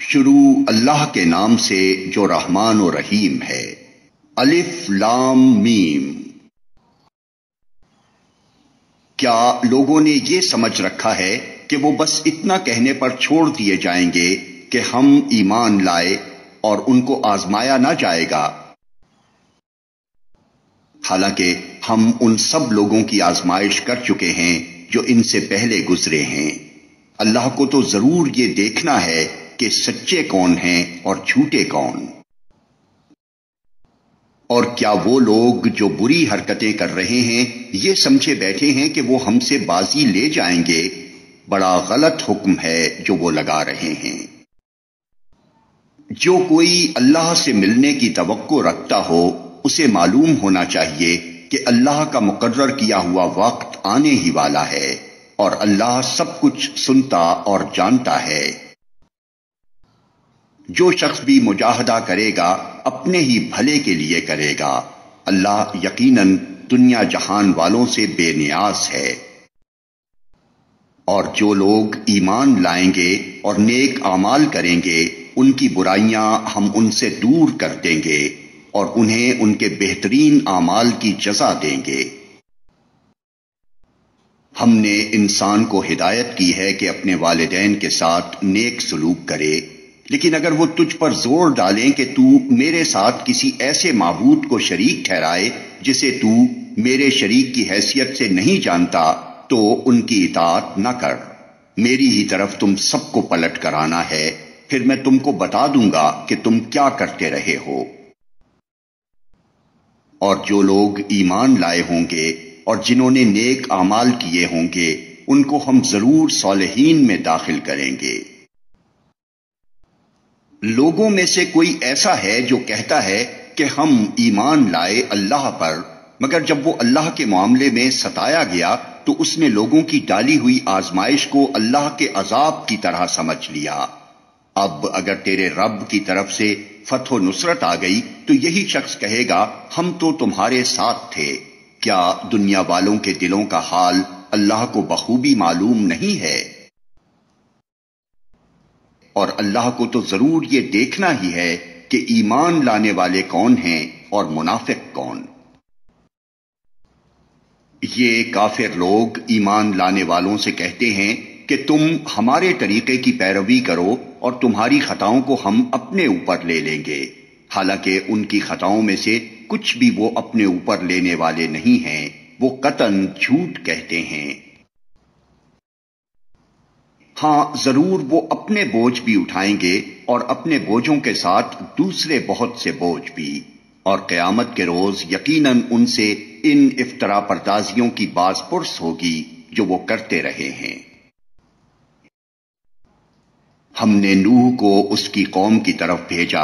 شروع اللہ کے نام سے جو رحمان و رحیم ہے۔ الف لام میم۔ کیا لوگوں نے یہ سمجھ رکھا ہے کہ وہ بس اتنا کہنے پر چھوڑ دیے جائیں گے کہ ہم ایمان لائے اور ان کو آزمایا نہ جائے گا؟ حالانکہ ہم ان سب لوگوں کی آزمائش کر چکے ہیں جو ان سے پہلے گزرے ہیں۔ اللہ کو تو ضرور یہ دیکھنا ہے کہ سچے کون ہیں اور جھوٹے کون۔ اور کیا وہ لوگ جو بری حرکتیں کر رہے ہیں یہ سمجھے بیٹھے ہیں کہ وہ ہم سے بازی لے جائیں گے؟ بڑا غلط حکم ہے جو وہ لگا رہے ہیں۔ جو کوئی اللہ سے ملنے کی توقع رکھتا ہو اسے معلوم ہونا چاہیے کہ اللہ کا مقرر کیا ہوا وقت آنے ہی والا ہے اور اللہ سب کچھ سنتا اور جانتا ہے۔ جو شخص بھی مجاہدہ کرے گا اپنے ہی بھلے کے لیے کرے گا، اللہ یقیناً دنیا جہان والوں سے بے نیاز ہے۔ اور جو لوگ ایمان لائیں گے اور نیک اعمال کریں گے ان کی برائیاں ہم ان سے دور کر دیں گے اور انہیں ان کے بہترین اعمال کی جزا دیں گے۔ ہم نے انسان کو ہدایت کی ہے کہ اپنے والدین کے ساتھ نیک سلوک کرے، لیکن اگر وہ تجھ پر زور ڈالیں کہ تو میرے ساتھ کسی ایسے معبود کو شریک ٹھہرائے جسے تو میرے شریک کی حیثیت سے نہیں جانتا تو ان کی اطاعت نہ کر۔ میری ہی طرف تم سب کو پلٹ کر آنا ہے، پھر میں تم کو بتا دوں گا کہ تم کیا کرتے رہے ہو۔ اور جو لوگ ایمان لائے ہوں گے اور جنہوں نے نیک اعمال کیے ہوں گے ان کو ہم ضرور صالحین میں داخل کریں گے۔ لوگوں میں سے کوئی ایسا ہے جو کہتا ہے کہ ہم ایمان لائے اللہ پر، مگر جب وہ اللہ کے معاملے میں ستایا گیا تو اس نے لوگوں کی ڈالی ہوئی آزمائش کو اللہ کے عذاب کی طرح سمجھ لیا۔ اب اگر تیرے رب کی طرف سے فتح و نصرت آ گئی تو یہی شخص کہے گا ہم تو تمہارے ساتھ تھے۔ کیا دنیا والوں کے دلوں کا حال اللہ کو بخوبی معلوم نہیں ہے؟ اور اللہ کو تو ضرور یہ دیکھنا ہی ہے کہ ایمان لانے والے کون ہیں اور منافق کون۔ یہ کافر لوگ ایمان لانے والوں سے کہتے ہیں کہ تم ہمارے طریقے کی پیروی کرو اور تمہاری خطاؤں کو ہم اپنے اوپر لے لیں گے، حالانکہ ان کی خطاؤں میں سے کچھ بھی وہ اپنے اوپر لینے والے نہیں ہیں، وہ قطعاً جھوٹ کہتے ہیں۔ ہاں ضرور وہ اپنے بوجھ بھی اٹھائیں گے اور اپنے بوجھوں کے ساتھ دوسرے بہت سے بوجھ بھی، اور قیامت کے روز یقیناً ان سے ان افطرا پردازیوں کی باز پرس ہوگی جو وہ کرتے رہے ہیں۔ ہم نے نوح کو اس کی قوم کی طرف بھیجا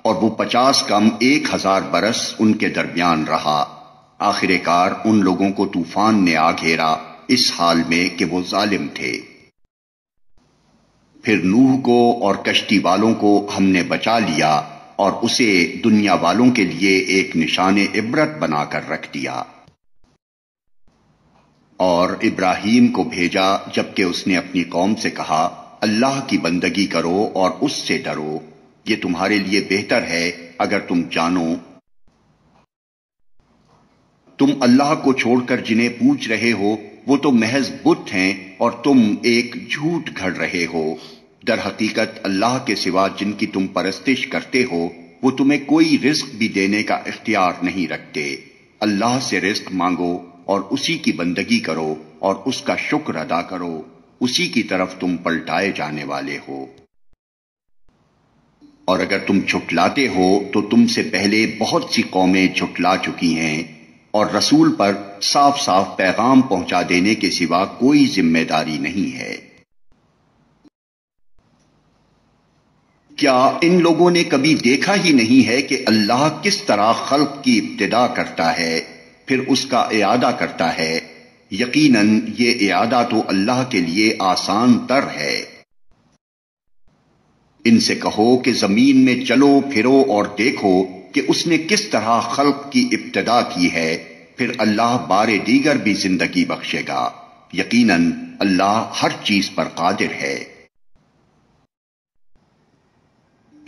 اور وہ 50 کم 1000 برس ان کے درمیان رہا۔ آخر کار ان لوگوں کو طوفان نے آ گھیرا اس حال میں کہ وہ ظالم تھے۔ پھر نوح کو اور کشتی والوں کو ہم نے بچا لیا اور اسے دنیا والوں کے لیے ایک نشان عبرت بنا کر رکھ دیا۔ اور ابراہیم کو بھیجا جبکہ اس نے اپنی قوم سے کہا اللہ کی بندگی کرو اور اس سے ڈرو، یہ تمہارے لیے بہتر ہے اگر تم جانو۔ تم اللہ کو چھوڑ کر جنہیں پوج رہے ہو وہ تو محض بت ہیں اور تم ایک جھوٹ گھڑ رہے ہو۔ در حقیقت اللہ کے سوا جن کی تم پرستش کرتے ہو وہ تمہیں کوئی رزق بھی دینے کا اختیار نہیں رکھتے۔ اللہ سے رزق مانگو اور اسی کی بندگی کرو اور اس کا شکر ادا کرو، اسی کی طرف تم پلٹائے جانے والے ہو۔ اور اگر تم جھٹلاتے ہو تو تم سے پہلے بہت سی قومیں جھٹلا چکی ہیں، اور رسول پر صاف صاف پیغام پہنچا دینے کے سوا کوئی ذمہ داری نہیں ہے۔ کیا ان لوگوں نے کبھی دیکھا ہی نہیں ہے کہ اللہ کس طرح خلق کی ابتدا کرتا ہے پھر اس کا اعادہ کرتا ہے؟ یقیناً یہ اعادہ تو اللہ کے لیے آسان تر ہے۔ ان سے کہو کہ زمین میں چلو پھرو اور دیکھو کہ اس نے کس طرح خلق کی ابتدا کی ہے، پھر اللہ بار دیگر بھی زندگی بخشے گا۔ یقیناً اللہ ہر چیز پر قادر ہے۔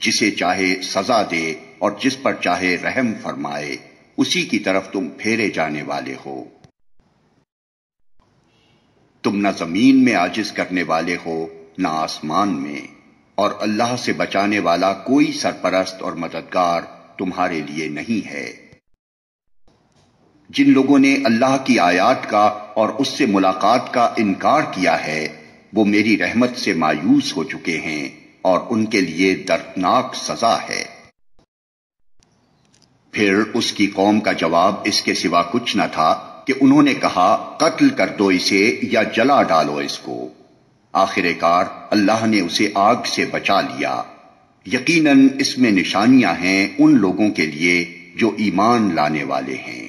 جسے چاہے سزا دے اور جس پر چاہے رحم فرمائے، اسی کی طرف تم پھیرے جانے والے ہو۔ تم نہ زمین میں عاجز کرنے والے ہو نہ آسمان میں، اور اللہ سے بچانے والا کوئی سرپرست اور مددگار تمہارے لیے نہیں ہے۔ جن لوگوں نے اللہ کی آیات کا اور اس سے ملاقات کا انکار کیا ہے، وہ میری رحمت سے مایوس ہو چکے ہیں اور ان کے لیے دردناک سزا ہے۔ پھر اس کی قوم کا جواب اس کے سوا کچھ نہ تھا کہ انہوں نے کہا قتل کر دو اسے یا جلا ڈالو اس کو۔ آخر کار اللہ نے اسے آگ سے بچا لیا۔ یقیناً اس میں نشانیاں ہیں ان لوگوں کے لیے جو ایمان لانے والے ہیں۔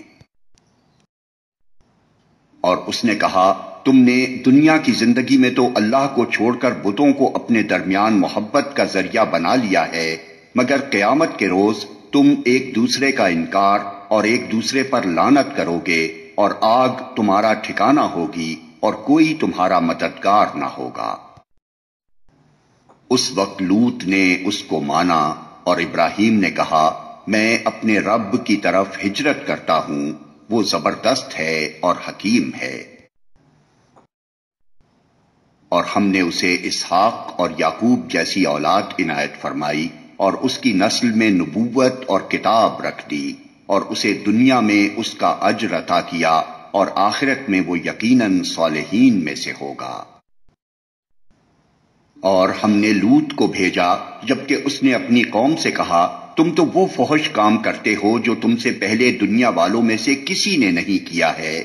اور اس نے کہا تم نے دنیا کی زندگی میں تو اللہ کو چھوڑ کر بتوں کو اپنے درمیان محبت کا ذریعہ بنا لیا ہے، مگر قیامت کے روز تم ایک دوسرے کا انکار اور ایک دوسرے پر لعنت کرو گے، اور آگ تمہارا ٹھکانہ ہوگی اور کوئی تمہارا مددگار نہ ہوگا۔ اس وقت لوط نے اس کو مانا اور ابراہیم نے کہا میں اپنے رب کی طرف ہجرت کرتا ہوں، وہ زبردست ہے اور حکیم ہے۔ اور ہم نے اسے اسحاق اور یعقوب جیسی اولاد عنایت فرمائی اور اس کی نسل میں نبوت اور کتاب رکھ دی، اور اسے دنیا میں اس کا اجر عطا کیا اور آخرت میں وہ یقیناً صالحین میں سے ہوگا۔ اور ہم نے لوط کو بھیجا جبکہ اس نے اپنی قوم سے کہا تم تو وہ فحش کام کرتے ہو جو تم سے پہلے دنیا والوں میں سے کسی نے نہیں کیا ہے۔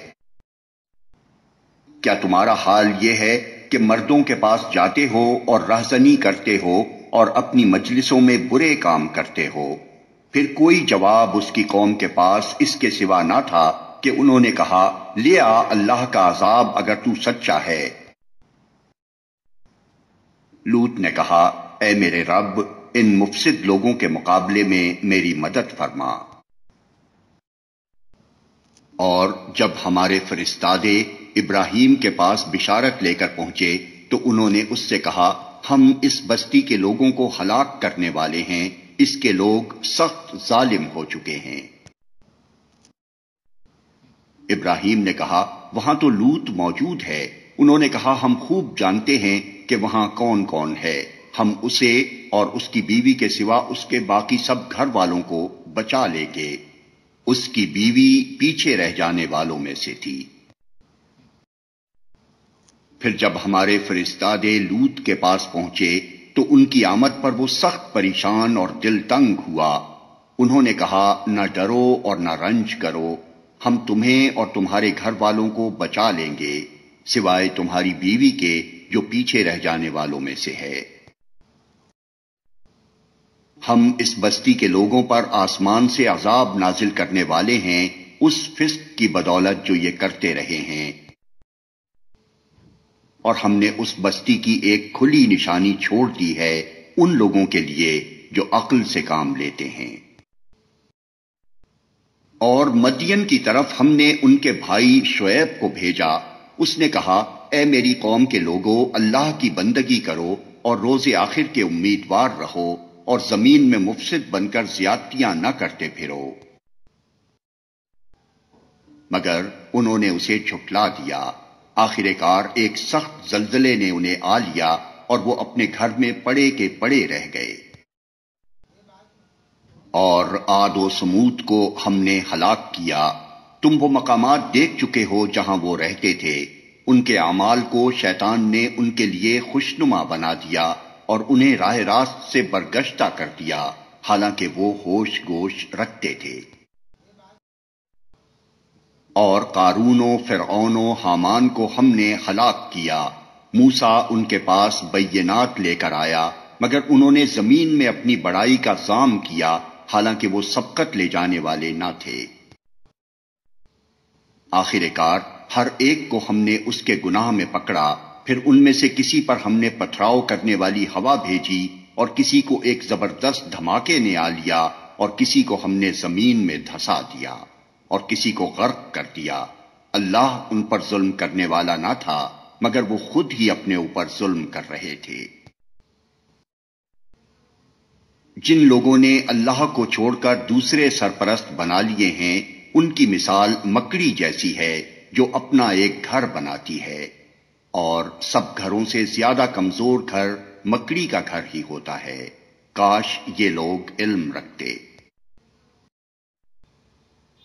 کیا تمہارا حال یہ ہے کہ مردوں کے پاس جاتے ہو اور رہزنی کرتے ہو اور اپنی مجلسوں میں برے کام کرتے ہو؟ پھر کوئی جواب اس کی قوم کے پاس اس کے سوا نہ تھا کہ انہوں نے کہا لے آ اللہ کا عذاب اگر تو سچا ہے۔ لوط نے کہا اے میرے رب ان مفسد لوگوں کے مقابلے میں میری مدد فرما۔ اور جب ہمارے فرستادے ابراہیم کے پاس بشارت لے کر پہنچے تو انہوں نے اس سے کہا ہم اس بستی کے لوگوں کو ہلاک کرنے والے ہیں، اس کے لوگ سخت ظالم ہو چکے ہیں۔ ابراہیم نے کہا وہاں تو لوط موجود ہے۔ انہوں نے کہا ہم خوب جانتے ہیں کہ وہاں کون کون ہے، ہم اسے اور اس کی بیوی کے سوا اس کے باقی سب گھر والوں کو بچا لیں گے۔ اس کی بیوی پیچھے رہ جانے والوں میں سے تھی۔ پھر جب ہمارے فرستادے لوط کے پاس پہنچے تو ان کی آمد پر وہ سخت پریشان اور دل تنگ ہوا۔ انہوں نے کہا نہ ڈرو اور نہ رنج کرو، ہم تمہیں اور تمہارے گھر والوں کو بچا لیں گے، سوائے تمہاری بیوی کے جو پیچھے رہ جانے والوں میں سے ہے۔ ہم اس بستی کے لوگوں پر آسمان سے عذاب نازل کرنے والے ہیں اس فسق کی بدولت جو یہ کرتے رہے ہیں۔ اور ہم نے اس بستی کی ایک کھلی نشانی چھوڑ دی ہے ان لوگوں کے لیے جو عقل سے کام لیتے ہیں۔ اور مدین کی طرف ہم نے ان کے بھائی شعیب کو بھیجا۔ اس نے کہا اے میری قوم کے لوگوں اللہ کی بندگی کرو اور روز آخر کے امیدوار رہو اور زمین میں مفسد بن کر زیادتیاں نہ کرتے پھرو۔ مگر انہوں نے اسے جھٹلا دیا۔ آخر کار ایک سخت زلزلے نے انہیں آ لیا اور وہ اپنے گھر میں پڑے کے پڑے رہ گئے۔ اور عاد و سمود کو ہم نے ہلاک کیا۔ تم وہ مقامات دیکھ چکے ہو جہاں وہ رہتے تھے۔ ان کے اعمال کو شیطان نے ان کے لیے خوشنما بنا دیا اور انہیں راہ راست سے برگشتہ کر دیا، حالانکہ وہ ہوش گوش رکھتے تھے۔ اور قارون و فرعون و حامان کو ہم نے ہلاک کیا۔ موسیٰ ان کے پاس بینات لے کر آیا، مگر انہوں نے زمین میں اپنی بڑائی کا ظام کیا، حالانکہ وہ سبقت لے جانے والے نہ تھے۔ آخر کار ہر ایک کو ہم نے اس کے گناہ میں پکڑا، پھر ان میں سے کسی پر ہم نے پتھراؤ کرنے والی ہوا بھیجی اور کسی کو ایک زبردست دھماکے نے آ لیا اور کسی کو ہم نے زمین میں دھسا دیا اور کسی کو غرق کر دیا۔ اللہ ان پر ظلم کرنے والا نہ تھا مگر وہ خود ہی اپنے اوپر ظلم کر رہے تھے۔ جن لوگوں نے اللہ کو چھوڑ کر دوسرے سرپرست بنا لیے ہیں ان کی مثال مکڑی جیسی ہے جو اپنا ایک گھر بناتی ہے، اور سب گھروں سے زیادہ کمزور گھر مکڑی کا گھر ہی ہوتا ہے۔ کاش یہ لوگ علم رکھتے۔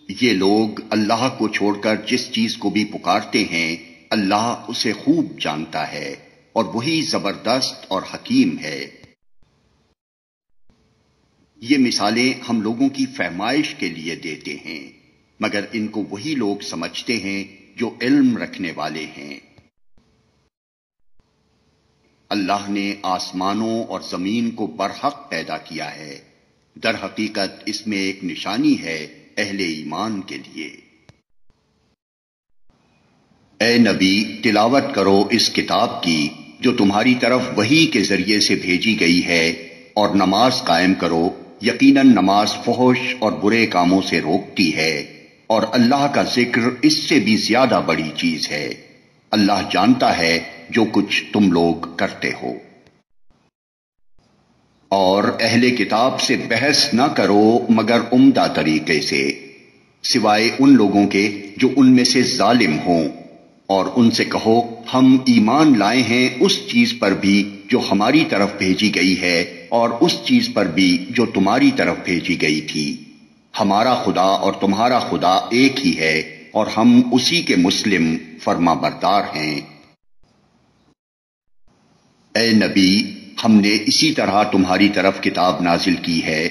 یہ لوگ اللہ کو چھوڑ کر جس چیز کو بھی پکارتے ہیں اللہ اسے خوب جانتا ہے، اور وہی زبردست اور حکیم ہے۔ یہ مثالیں ہم لوگوں کی فہمائش کے لیے دیتے ہیں، مگر ان کو وہی لوگ سمجھتے ہیں جو علم رکھنے والے ہیں۔ اللہ نے آسمانوں اور زمین کو برحق پیدا کیا ہے، در حقیقت اس میں ایک نشانی ہے اہل ایمان کے لیے۔ اے نبی، تلاوت کرو اس کتاب کی جو تمہاری طرف وحی کے ذریعے سے بھیجی گئی ہے، اور نماز قائم کرو، یقیناً نماز فحش اور برے کاموں سے روکتی ہے، اور اللہ کا ذکر اس سے بھی زیادہ بڑی چیز ہے۔ اللہ جانتا ہے جو کچھ تم لوگ کرتے ہو۔ اور اہل کتاب سے بحث نہ کرو مگر عمدہ طریقے سے، سوائے ان لوگوں کے جو ان میں سے ظالم ہوں، اور ان سے کہو ہم ایمان لائے ہیں اس چیز پر بھی جو ہماری طرف بھیجی گئی ہے اور اس چیز پر بھی جو تمہاری طرف بھیجی گئی تھی، ہمارا خدا اور تمہارا خدا ایک ہی ہے اور ہم اسی کے مسلم فرما بردار ہیں۔ اے نبی، ہم نے اسی طرح تمہاری طرف کتاب نازل کی ہے،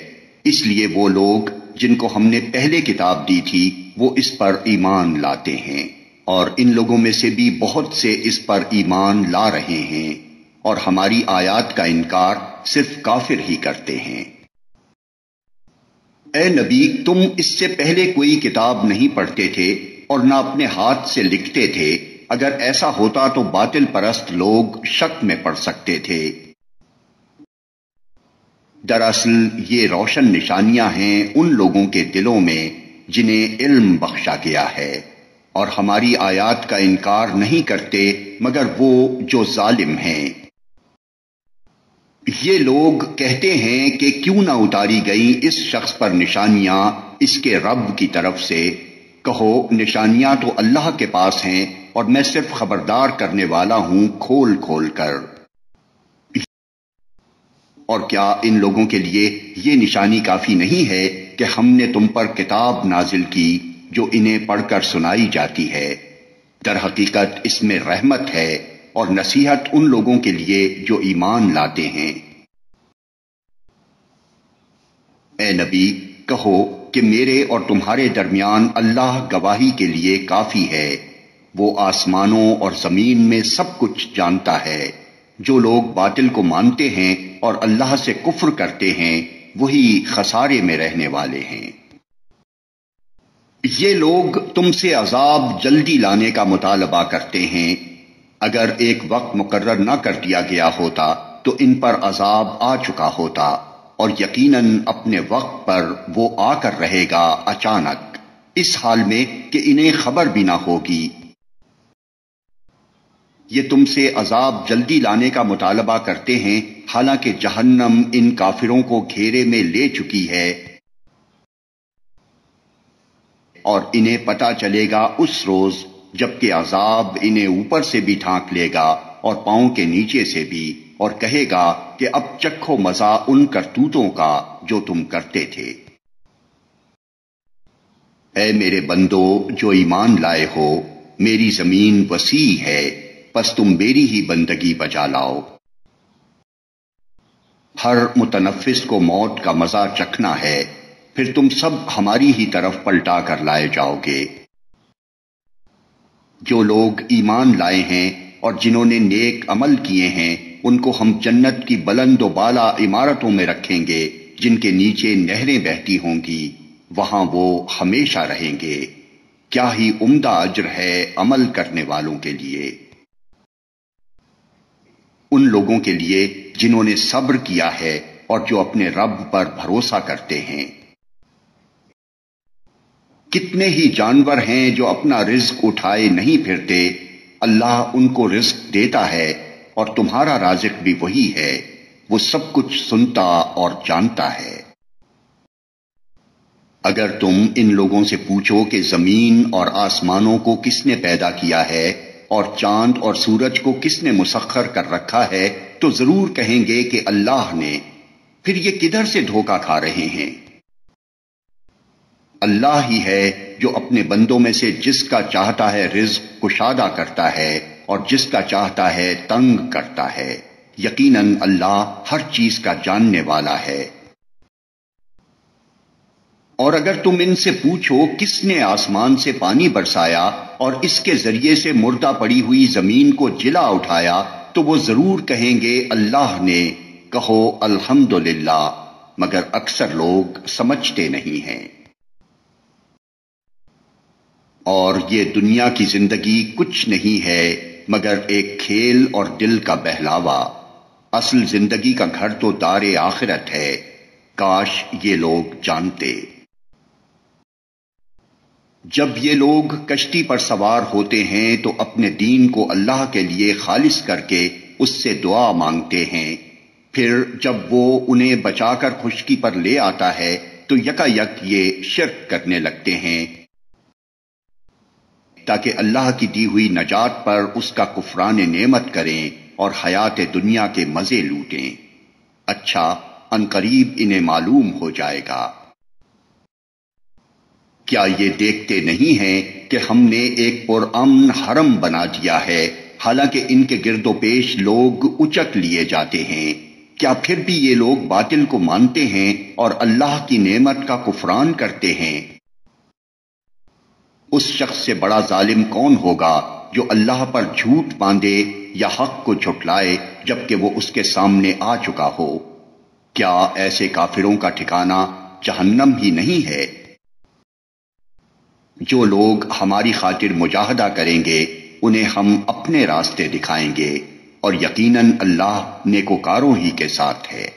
اس لیے وہ لوگ جن کو ہم نے پہلے کتاب دی تھی وہ اس پر ایمان لاتے ہیں، اور ان لوگوں میں سے بھی بہت سے اس پر ایمان لا رہے ہیں، اور ہماری آیات کا انکار صرف کافر ہی کرتے ہیں۔ اے نبی، تم اس سے پہلے کوئی کتاب نہیں پڑھتے تھے اور نہ اپنے ہاتھ سے لکھتے تھے، اگر ایسا ہوتا تو باطل پرست لوگ شک میں پڑ سکتے تھے۔ دراصل یہ روشن نشانیاں ہیں ان لوگوں کے دلوں میں جنہیں علم بخشا گیا ہے، اور ہماری آیات کا انکار نہیں کرتے مگر وہ جو ظالم ہیں۔ یہ لوگ کہتے ہیں کہ کیوں نہ اتاری گئیں اس شخص پر نشانیاں اس کے رب کی طرف سے، کہو نشانیاں تو اللہ کے پاس ہیں اور میں صرف خبردار کرنے والا ہوں کھول کھول کر۔ اور کیا ان لوگوں کے لیے یہ نشانی کافی نہیں ہے کہ ہم نے تم پر کتاب نازل کی جو انہیں پڑھ کر سنائی جاتی ہے؟ در حقیقت اس میں رحمت ہے اور نصیحت ان لوگوں کے لیے جو ایمان لاتے ہیں۔ اے نبی، کہو کہ میرے اور تمہارے درمیان اللہ گواہی کے لیے کافی ہے، وہ آسمانوں اور زمین میں سب کچھ جانتا ہے۔ جو لوگ باطل کو مانتے ہیں اور اللہ سے کفر کرتے ہیں وہی خسارے میں رہنے والے ہیں۔ یہ لوگ تم سے عذاب جلدی لانے کا مطالبہ کرتے ہیں، اگر ایک وقت مقرر نہ کر دیا گیا ہوتا تو ان پر عذاب آ چکا ہوتا، اور یقیناً اپنے وقت پر وہ آ کر رہے گا اچانک، اس حال میں کہ انہیں خبر بھی نہ ہوگی۔ یہ تم سے عذاب جلدی لانے کا مطالبہ کرتے ہیں حالانکہ جہنم ان کافروں کو گھیرے میں لے چکی ہے، اور انہیں پتہ چلے گا اس روز جبکہ عذاب انہیں اوپر سے بھی ڈھانک لے گا اور پاؤں کے نیچے سے بھی، اور کہے گا کہ اب چکھو مزہ ان کرتوتوں کا جو تم کرتے تھے۔ اے میرے بندو جو ایمان لائے ہو، میری زمین وسیع ہے، پس تم میری ہی بندگی بجا لاؤ۔ ہر متنفس کو موت کا مزہ چکھنا ہے، پھر تم سب ہماری ہی طرف پلٹا کر لائے جاؤ گے۔ جو لوگ ایمان لائے ہیں اور جنہوں نے نیک عمل کیے ہیں ان کو ہم جنت کی بلند و بالا عمارتوں میں رکھیں گے جن کے نیچے نہریں بہتی ہوں گی، وہاں وہ ہمیشہ رہیں گے۔ کیا ہی عمدہ اجر ہے عمل کرنے والوں کے لیے۔ ان لوگوں کے لیے جنہوں نے صبر کیا ہے اور جو اپنے رب پر بھروسہ کرتے ہیں۔ کتنے ہی جانور ہیں جو اپنا رزق اٹھائے نہیں پھرتے، اللہ ان کو رزق دیتا ہے اور تمہارا رازق بھی وہی ہے۔ وہ سب کچھ سنتا اور جانتا ہے۔ اگر تم ان لوگوں سے پوچھو کہ زمین اور آسمانوں کو کس نے پیدا کیا ہے اور چاند اور سورج کو کس نے مسخر کر رکھا ہے تو ضرور کہیں گے کہ اللہ نے، پھر یہ کدھر سے دھوکہ کھا رہے ہیں؟ اللہ ہی ہے جو اپنے بندوں میں سے جس کا چاہتا ہے رزق کشادہ کرتا ہے اور جس کا چاہتا ہے تنگ کرتا ہے۔ یقیناً اللہ ہر چیز کا جاننے والا ہے۔ اور اگر تم ان سے پوچھو کس نے آسمان سے پانی برسایا اور اس کے ذریعے سے مردہ پڑی ہوئی زمین کو جلا اٹھایا تو وہ ضرور کہیں گے اللہ نے، کہو الحمدللہ، مگر اکثر لوگ سمجھتے نہیں ہیں۔ اور یہ دنیا کی زندگی کچھ نہیں ہے مگر ایک کھیل اور دل کا بہلاوا، اصل زندگی کا گھر تو دار آخرت ہے، کاش یہ لوگ جانتے۔ جب یہ لوگ کشتی پر سوار ہوتے ہیں تو اپنے دین کو اللہ کے لیے خالص کر کے اس سے دعا مانگتے ہیں، پھر جب وہ انہیں بچا کر خشکی پر لے آتا ہے تو یکا یک یہ شرک کرنے لگتے ہیں تاکہ اللہ کی دی ہوئی نجات پر اس کا کفران نعمت کریں اور حیات دنیا کے مزے لوٹیں۔ اچھا، عنقریب انہیں معلوم ہو جائے گا۔ کیا یہ دیکھتے نہیں ہیں کہ ہم نے ایک پرامن حرم بنا دیا ہے، حالانکہ ان کے گرد و پیش لوگ اچک لیے جاتے ہیں؟ کیا پھر بھی یہ لوگ باطل کو مانتے ہیں اور اللہ کی نعمت کا کفران کرتے ہیں؟ اس شخص سے بڑا ظالم کون ہوگا جو اللہ پر جھوٹ باندھے یا حق کو جھٹلائے جبکہ وہ اس کے سامنے آ چکا ہو؟ کیا ایسے کافروں کا ٹھکانہ جہنم ہی نہیں ہے؟ جو لوگ ہماری خاطر مجاہدہ کریں گے انہیں ہم اپنے راستے دکھائیں گے، اور یقیناً اللہ نیکوکاروں ہی کے ساتھ ہے۔